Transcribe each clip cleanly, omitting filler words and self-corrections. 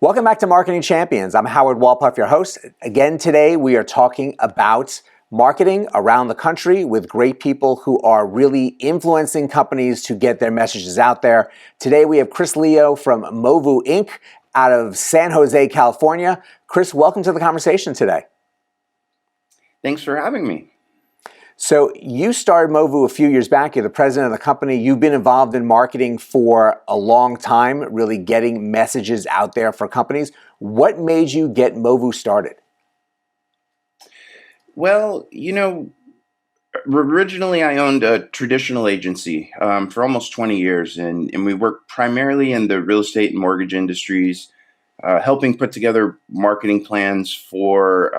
Welcome back to Marketing Champions. I'm Howard Walpuff, your host. Again, today we are talking about marketing around the country with great people who are really influencing companies to get their messages out there. Today we have Chris Leo from Movou Inc. out of San Jose, California. Chris, welcome to the conversation today. Thanks for having me. So you started Movou a few years back. You're the president of the company. You've been involved in marketing for a long time, really getting messages out there for companies. What made you get Movou started? Well, originally I owned a traditional agency for almost 20 years, and we worked primarily in the real estate and mortgage industries, helping put together marketing plans for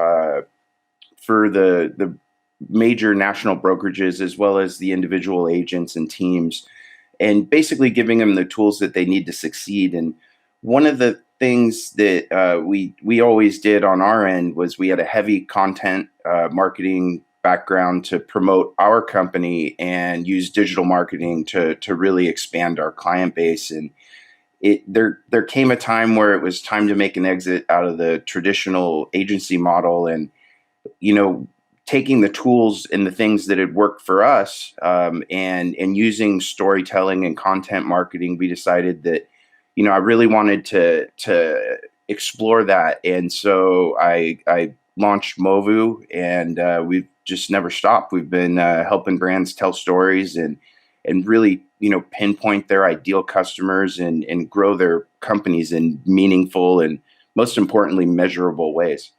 the major national brokerages as well as the individual agents and teams, and basically giving them the tools that they need to succeed. And one of the things that we always did on our end was we had a heavy content marketing background to promote our company and use digital marketing to really expand our client base. And there came a time where it was time to make an exit out of the traditional agency model, and taking the tools and the things that had worked for us, and using storytelling and content marketing, we decided that I really wanted to explore that. And so I launched Movou, and we've just never stopped. We've been helping brands tell stories and really pinpoint their ideal customers and grow their companies in meaningful and, most importantly, measurable ways.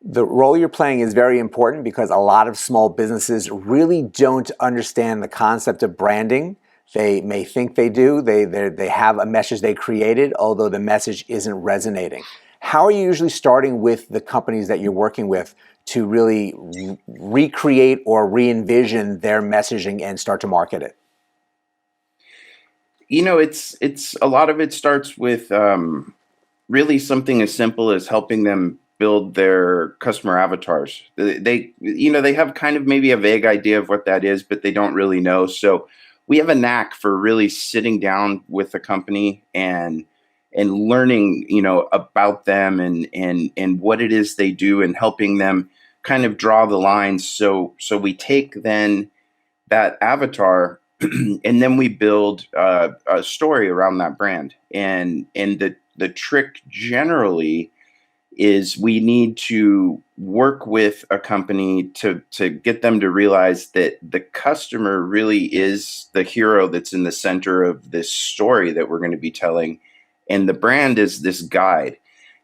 The role you're playing is very important because a lot of small businesses really don't understand the concept of branding. They may think they do. They have a message they created, although the message isn't resonating. How are you usually starting with the companies that you're working with to really recreate or re-envision their messaging and start to market it? It's a lot of it starts with really something as simple as helping them build their customer avatars. They have kind of maybe a vague idea of what that is, but they don't really know. So we have a knack for really sitting down with a company and learning, about them and what it is they do, and helping them kind of draw the lines. So we take then that avatar and then we build a story around that brand. And the trick generally is we need to work with a company to get them to realize that the customer really is the hero that's in the center of this story that we're going to be telling, and the brand is this guide.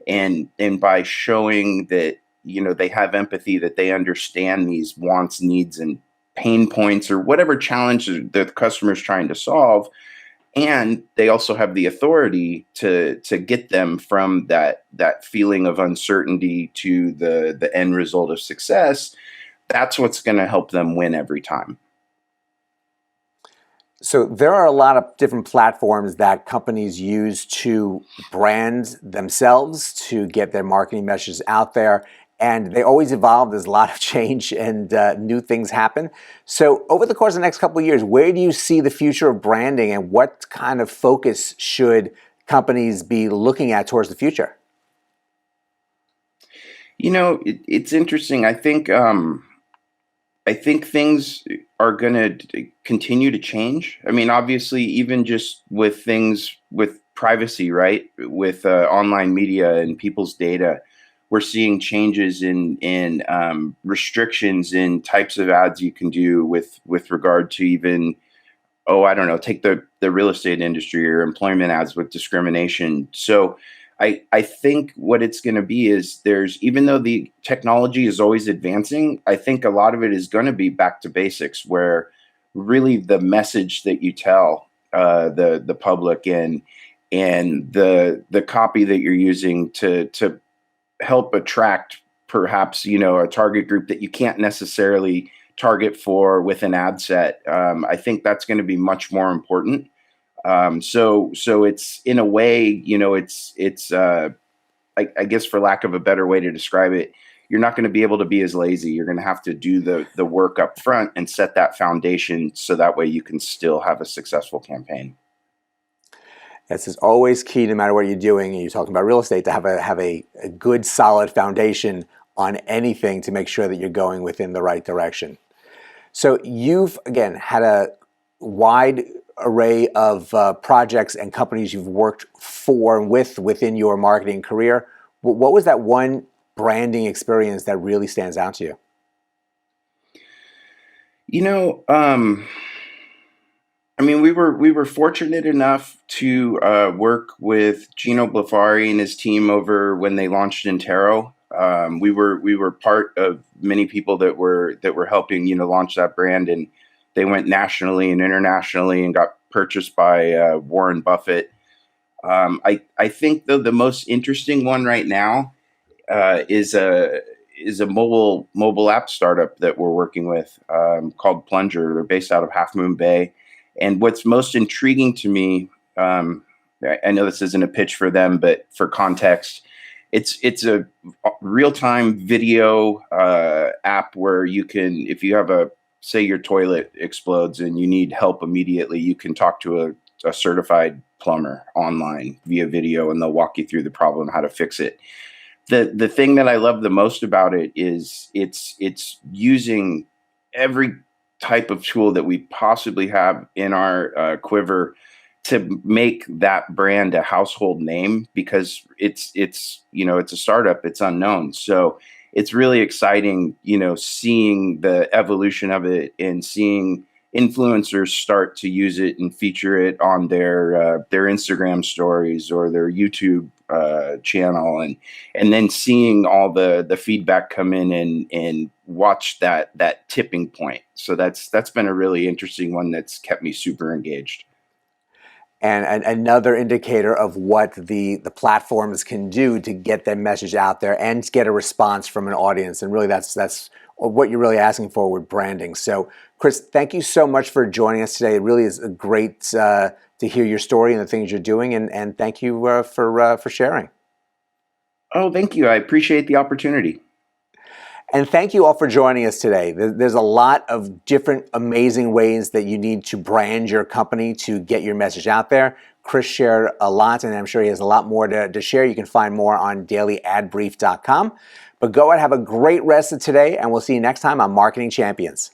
And by showing that they have empathy, that they understand these wants, needs, and pain points, or whatever challenge the customer is trying to solve, and they also have the authority to get them from that feeling of uncertainty to the end result of success. That's what's going to help them win every time. So there are a lot of different platforms that companies use to brand themselves, to get their marketing messages out there. And they always evolve. There's a lot of change and new things happen. So over the course of the next couple of years, where do you see the future of branding, and what kind of focus should companies be looking at towards the future? It's interesting. I think things are going to continue to change. I mean, obviously, even just with things with privacy, right? With online media and people's data, we're seeing changes in restrictions in types of ads you can do with regard to even, I don't know, take the real estate industry or employment ads with discrimination. So I think what it's going to be is, even though the technology is always advancing, I think a lot of it is going to be back to basics, where really the message that you tell the public and the copy that you're using to help attract perhaps a target group that you can't necessarily target for with an ad set. I think that's going to be much more important. So it's, in a way, I guess, for lack of a better way to describe it, you're not going to be able to be as lazy. You're going to have to do the work up front and set that foundation, so that way you can still have a successful campaign. This is always key, no matter what you're doing. And you're talking about real estate, to have a good, solid foundation on anything to make sure that you're going within the right direction. So you've, again, had a wide array of projects and companies you've worked for and with within your marketing career. What was that one branding experience that really stands out to you? You know, I mean, we were fortunate enough to work with Gino Blafari and his team over when they launched Intero. We were part of many people that were helping launch that brand, and they went nationally and internationally and got purchased by Warren Buffett. I think though the most interesting one right now is a mobile app startup that we're working with called Plunger. They're based out of Half Moon Bay, and what's most intriguing to me, I know this isn't a pitch for them, but for context, it's a real time video app where you can, if you have a, say your toilet explodes and you need help immediately, you can talk to a certified plumber online via video, and they'll walk you through the problem, how to fix it. The thing that I love the most about it is it's using every type of tool that we possibly have in our quiver to make that brand a household name, because it's a startup, it's unknown. So it's really exciting, seeing the evolution of it and seeing influencers start to use it and feature it on their Instagram stories or their YouTube channel, and then seeing all the feedback come in and watch that tipping point. So that's been a really interesting one that's kept me super engaged. And another indicator of what the platforms can do to get their message out there and get a response from an audience. And really, that's what you're really asking for with branding. So, Chris, thank you so much for joining us today. It really is great to hear your story and the things you're doing. And thank you for sharing. Oh, thank you. I appreciate the opportunity. And thank you all for joining us today. There's a lot of different amazing ways that you need to brand your company to get your message out there. Chris shared a lot, and I'm sure he has a lot more to share. You can find more on dailyadbrief.com. But go and have a great rest of today, and we'll see you next time on Marketing Champions.